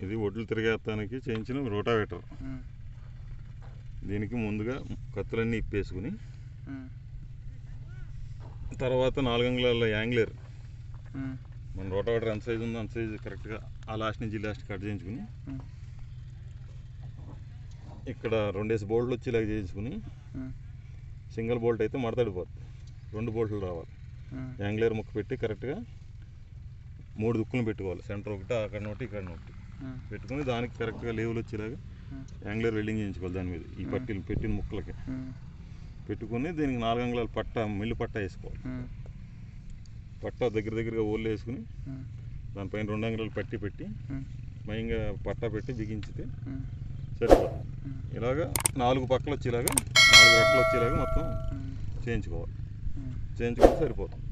ఇది ఒడ్లు తిరిగేస్తానికి చేయించిన రోటావేటర్. దీనికి ముందుగా కత్తులన్నీ ఇప్పేసుకుని తర్వాత 4 అంగుళాల యాంగ్లర్ మన రోటావేటర్ ఎంత సైజు ఉందో అంత సైజు కరెక్ట్గా ఆ లాస్ట్ నుంచి లాస్ట్ కట్ చేయించుకుని ఇక్కడ 2 బోల్ట్లు వచ్చేలాగా చేయించుకుని సింగిల్ బోల్ట్ అయితే మడతడిపోతుంది, 2 బోల్ట్లు రావాలి. యాంగ్లర్ ముక్క పెట్టి కరెక్ట్గా 3 దుక్కులు పెట్టుకోవాలి. సెంటర్ ఒకటి, అక్కడ ఒకటి, ఇక్కడ ఒకటి పెట్టుకుని దానికి కరెక్ట్గా లేవులు వచ్చేలాగా యాంగ్లర్ వెల్డింగ్ చేయించుకోవాలి. దాని మీద ఈ పట్టీలు పెట్టిన ముక్కలకి పెట్టుకుని దీనికి 4 అంగుళాల పట్ట, మిల్లు పట్ట వేసుకోవాలి. పట్ట దగ్గరగా ఓళ్ళు వేసుకుని దానిపైన 2 అంగుళాలు పట్టి పెట్టి మయంగా పట్ట పెట్టి బిగించితే సరిపోతుంది. ఇలాగా 4 పక్కలు వచ్చేలాగా 4 రెక్కలు వచ్చేలాగా మొత్తం చేయించుకోవాలి. చేయించుకుంటే సరిపోతుంది.